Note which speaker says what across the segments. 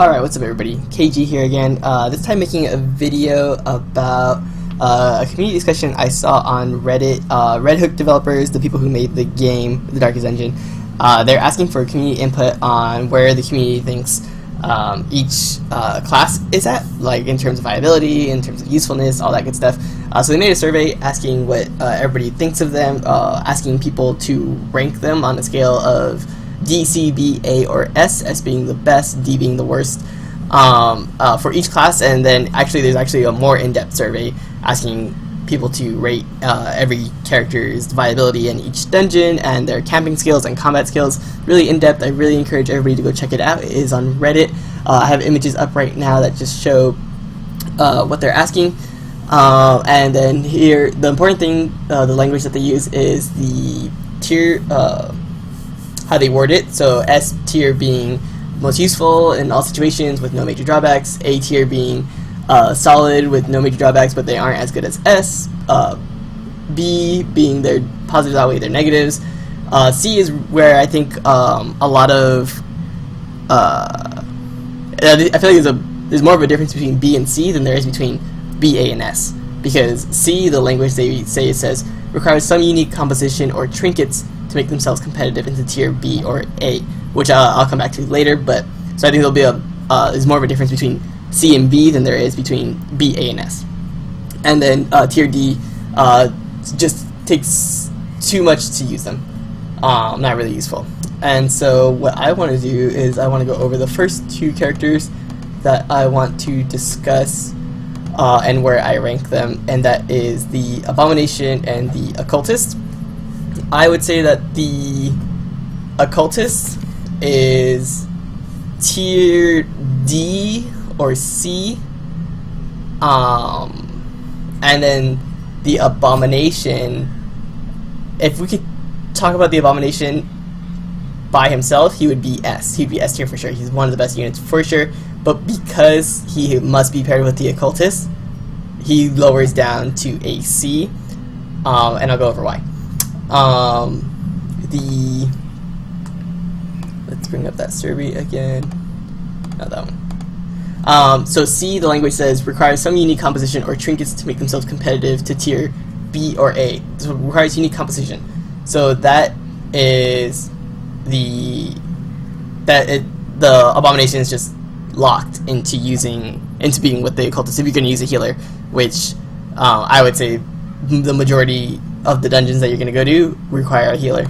Speaker 1: Alright, what's up everybody? KayGee here again. This time making a video about a community discussion I saw on Reddit. Redhook developers, the people who made the game, The Darkest Dungeon, they're asking for community input on where the community thinks each class is at, like in terms of viability, in terms of usefulness, all that good stuff. So they made a survey asking what everybody thinks of them, asking people to rank them on a scale of D, C, B, A, or S, S being the best, D being the worst, for each class. And then there's actually a more in-depth survey asking people to rate every character's viability in each dungeon and their camping skills and combat skills. Really in-depth. I really encourage everybody to go check it out. It is on Reddit. I have images up right now that just show what they're asking. And then here, the important thing, the language that they use is the tier, how they word it. So S tier being most useful in all situations with no major drawbacks, A tier being solid with no major drawbacks but they aren't as good as S, B being their positives outweigh their negatives, C is where I think a lot of I feel like there's more of a difference between B and C than there is between B, A, and S, because C, the language they say, says requires some unique composition or trinkets to make themselves competitive into tier B or A, which I'll come back to later. But so I think there'll be there's more of a difference between C and B than there is between B, A, and S. And then tier D just takes too much to use them, not really useful. And so what I want to do is I want to go over the first two characters that I want to discuss and where I rank them, and that is the Abomination and the Occultist. I would say that the Occultist is tier D or C, and then the Abomination, if we could talk about the Abomination by himself, he would be S. He'd be S tier for sure. He's one of the best units for sure, but because he must be paired with the Occultist, he lowers down to a C, and I'll go over why. Let's bring up that survey again. Not that one. So C, the language says, requires some unique composition or trinkets to make themselves competitive to tier B or A. So it requires unique composition. So that is the Abomination is just locked into being with the Occultist if you're going to use a healer, which I would say the majority of the dungeons that you're going to go to require a healer.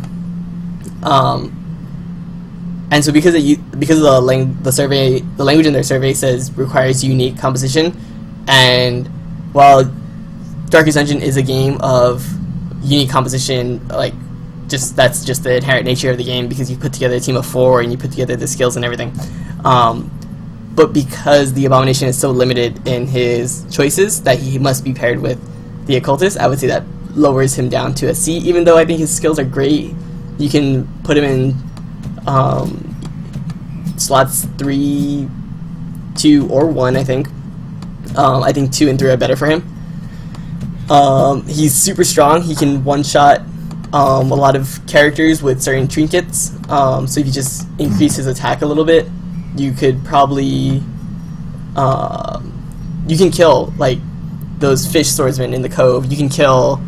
Speaker 1: And so because of the survey, the language in their survey says requires unique composition, and while Darkest Dungeon is a game of unique composition, like that's just the inherent nature of the game, because you put together a team of 4 and you put together the skills and everything. But because the Abomination is so limited in his choices that he must be paired with the Occultist, I would say that lowers him down to a C, even though I think his skills are great. You can put him in slots 3, 2, or 1, I think. I think 2 and 3 are better for him. He's super strong. He can one-shot a lot of characters with certain trinkets. So if you just increase his attack a little bit, you could probably you can kill like those fish swordsmen in the cove. You can kill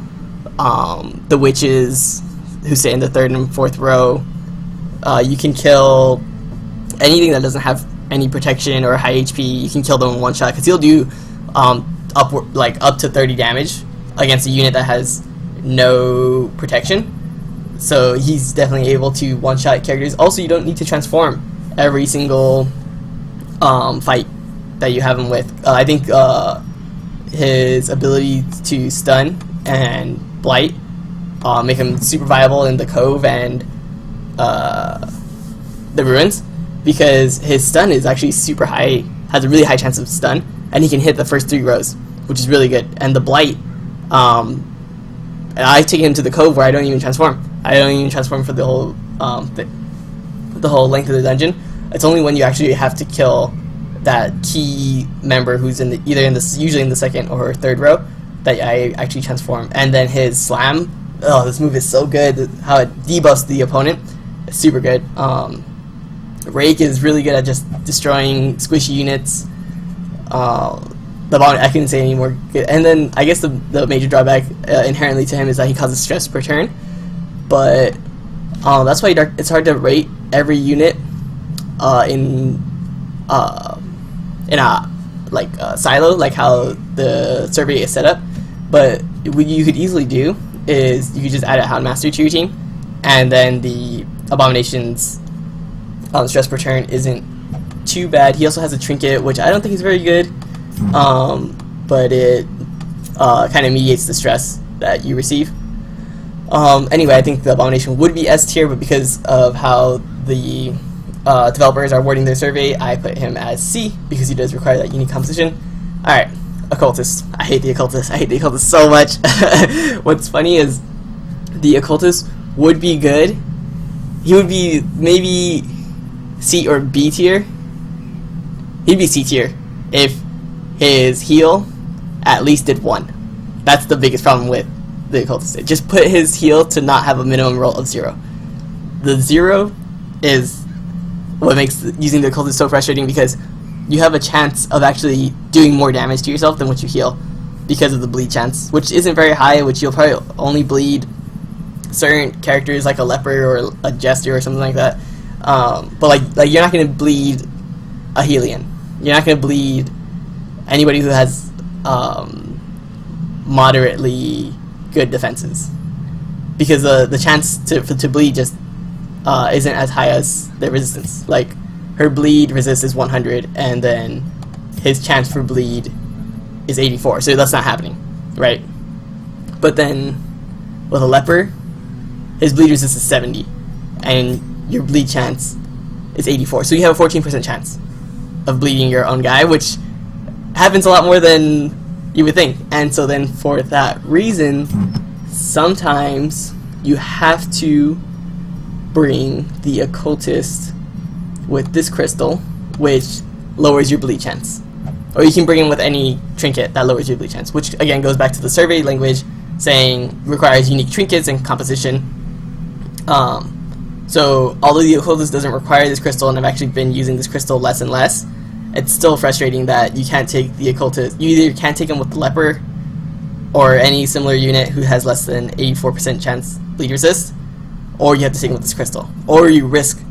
Speaker 1: the witches who sit in the 3rd and 4th row. You can kill anything that doesn't have any protection or high HP. You can kill them in one shot, because he'll do up to 30 damage against a unit that has no protection. So he's definitely able to one shot characters. Also, you don't need to transform every single fight that you have him with. I think his ability to stun and blight make him super viable in the cove and the ruins, because his stun is actually super high, has a really high chance of stun, and he can hit the first 3 rows, which is really good. And the blight, I take him to the cove where I don't even transform. I don't even transform for the whole the whole length of the dungeon. It's only when you actually have to kill that key member who's usually in the 2nd or 3rd row that I actually transform. And then his slam, this move is so good. How it debuffs the opponent, it's super good. Rake is really good at just destroying squishy units. I couldn't say any more good. And then I guess the major drawback inherently to him is that he causes stress per turn. But that's why it's hard to rate every unit in a silo, like how the survey is set up. But what you could easily do is you could just add a Houndmaster to your team, and then the Abomination's stress per turn isn't too bad. He also has a trinket, which I don't think is very good, but it kind of mediates the stress that you receive. Anyway, I think the Abomination would be S tier, but because of how the developers are wording their survey, I put him as C, because he does require that unique composition. Alright, Occultist. I hate the Occultist. I hate the Occultist so much. What's funny is the Occultist would be good. He would be maybe C or B tier. He'd be C tier if his heal at least did 1. That's the biggest problem with the Occultist. Just put his heal to not have a minimum roll of 0. The 0 is what makes using the Occultist so frustrating, because you have a chance of actually doing more damage to yourself than what you heal because of the bleed chance, which isn't very high, which you'll probably only bleed certain characters like a leper or a jester or something like that. But like you're not going to bleed a Helion. You're not going to bleed anybody who has moderately good defenses, because the chance to bleed just isn't as high as their resistance. Like, her bleed resist is 100, and then his chance for bleed is 84, so that's not happening, right? But then with a leper, his bleed resist is 70, and your bleed chance is 84, so you have a 14% chance of bleeding your own guy, which happens a lot more than you would think. And so then for that reason, sometimes you have to bring the Occultist with this crystal, which lowers your bleed chance. Or you can bring him with any trinket that lowers your bleed chance, which again goes back to the survey language saying requires unique trinkets and composition. So although the Occultist doesn't require this crystal, and I've actually been using this crystal less and less, it's still frustrating that you can't take the Occultist. You either can't take him with the leper or any similar unit who has less than 84% chance bleed resist, or you have to take him with this crystal, or you risk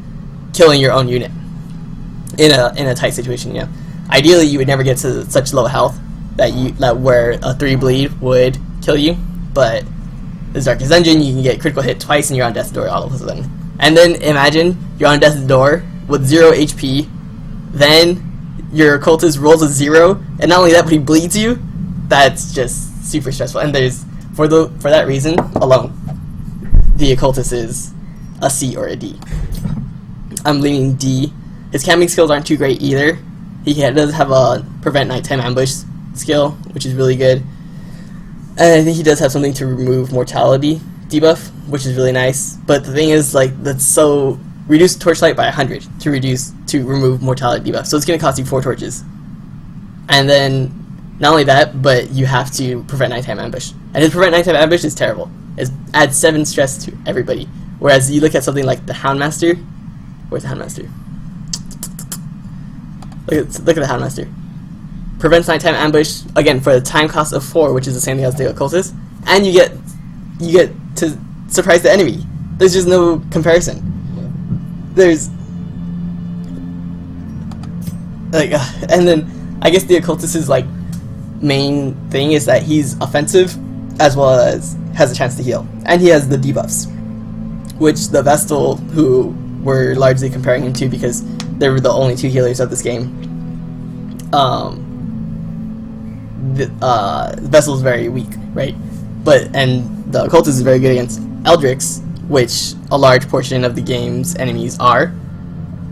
Speaker 1: killing your own unit in a tight situation. You know, ideally you would never get to such low health that where a 3 bleed would kill you, but this Darkest Dungeon, you can get critical hit twice and you're on death's door all of a sudden. And then imagine you're on death's door with 0 HP, then your Occultist rolls a 0, and not only that, but he bleeds you. That's just super stressful. And there's for that reason alone, the Occultist is a C or a D. I'm leaning D. His camping skills aren't too great either. He does have a prevent nighttime ambush skill, which is really good. And I think he does have something to remove mortality debuff, which is really nice. But the thing is, like, that's so reduce torchlight by 100 to remove mortality debuff. So it's going to cost you 4 torches. And then not only that, but you have to prevent nighttime ambush. And his prevent nighttime ambush is terrible. It adds 7 stress to everybody. Whereas you look at something like the Houndmaster. Where's the Houndmaster? Look at the Houndmaster. Prevents nighttime ambush, again, for the time cost of 4, which is the same thing as the Occultist, and you get to surprise the enemy. There's just no comparison. There's like, and then I guess the Occultist's like main thing is that he's offensive as well as has a chance to heal, and he has the debuffs, which the Vestal, who we're largely comparing him to because they were the only 2 healers of this game, the Vestal is very weak, right? And the Occultist is very good against Eldrix, which a large portion of the game's enemies are.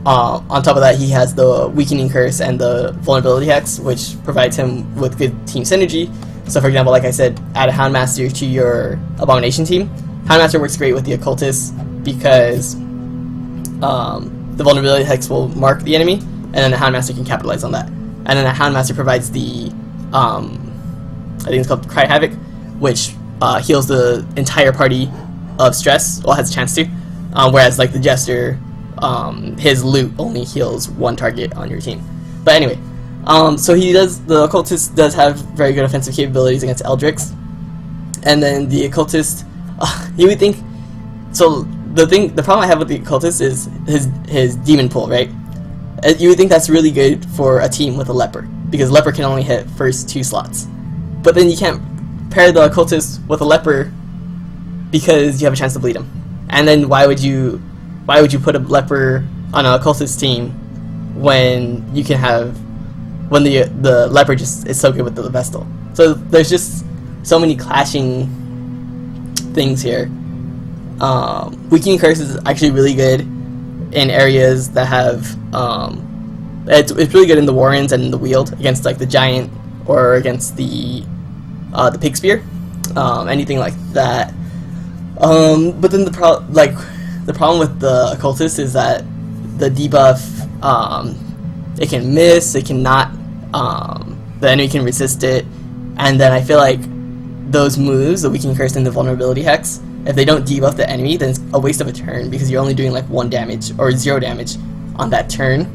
Speaker 1: On top of that, he has the Weakening Curse and the Vulnerability Hex, which provides him with good team synergy. So for example, like I said, add a Houndmaster to your Abomination team. Houndmaster works great with the Occultist because the Vulnerability Hex will mark the enemy, and then the Houndmaster can capitalize on that. And then the Houndmaster provides the, I think it's called Cry Havoc, which heals the entire party of stress, or has a chance to, whereas like the Jester his loot only heals one target on your team. But anyway, so the occultist does have very good offensive capabilities against Eldrix, and then the occultist, you would think. So the problem I have with the occultist is his demon pool, right? You would think that's really good for a team with a leper, because leper can only hit first 2 slots. But then you can't pair the occultist with a leper because you have a chance to bleed him. And then why would you put a leper on an occultist team when you can have the leper just is so good with the Vestal? So there's just so many clashing things here. Weakening Curse is actually really good in areas that have it's really good in the Warrens and in the Wield against like the Giant or against the Pig Spear, anything like that. But then the problem with the occultist is that the debuff, it can miss, it cannot, the enemy can resist it, and then I feel like those moves, the Weakening Curse and the Vulnerability Hex, if they don't debuff the enemy, then it's a waste of a turn because you're only doing like 1 damage or 0 damage on that turn.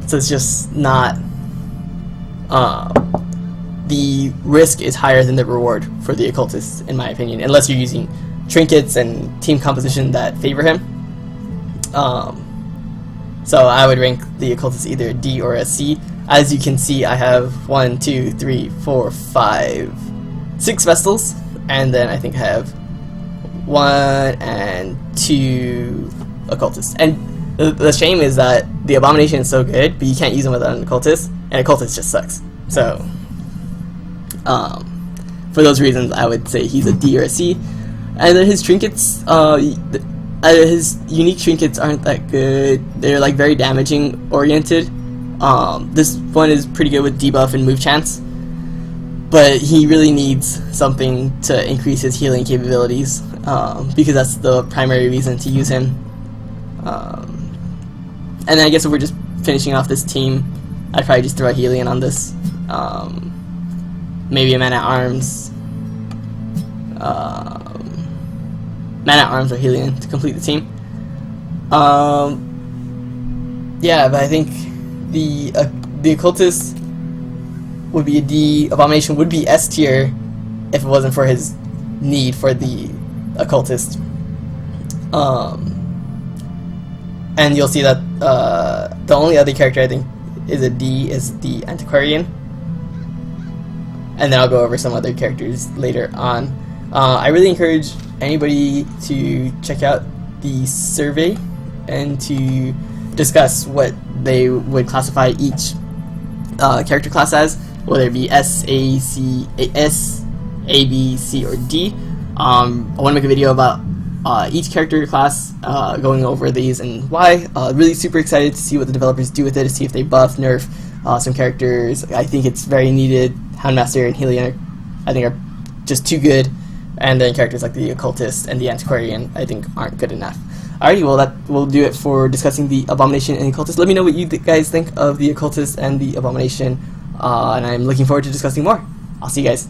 Speaker 1: So it's just not, the risk is higher than the reward for the occultist, in my opinion, unless you're using trinkets and team composition that favor him. So I would rank the occultist either a D or a C. As you can see, I have 1, 2, 3, 4, 5, 6 Vestals, and then I think I have 1 and 2 occultists. And the shame is that the Abomination is so good, but you can't use him without an occultist, and occultist just sucks. So for those reasons, I would say he's a D or a C. And then his trinkets, his unique trinkets aren't that good. They're like very damaging oriented. This one is pretty good with debuff and move chance, but he really needs something to increase his healing capabilities, because that's the primary reason to use him. And then I guess if we're just finishing off this team, I'd probably just throw a Helion on this. Maybe a Man-at-Arms. Man-at-Arms or Helion to complete the team. Yeah, but I think the occultist would be a D. Abomination would be S tier if it wasn't for his need for the occultist. And you'll see that the only other character I think is a D is the Antiquarian. And then I'll go over some other characters later on. I really encourage anybody to check out the survey and to discuss what they would classify each character class as, whether it be S, A, C, S, A, B, C, or D. I want to make a video about each character class, going over these and why. Really super excited to see what the developers do with it, to see if they buff, nerf some characters. I think it's very needed. Houndmaster and Helion I think are just too good, and then characters like the Occultist and the Antiquarian I think aren't good enough. Alrighty, well that will do it for discussing the Abomination and Occultist. Let me know what you guys think of the Occultist and the Abomination, and I'm looking forward to discussing more. I'll see you guys.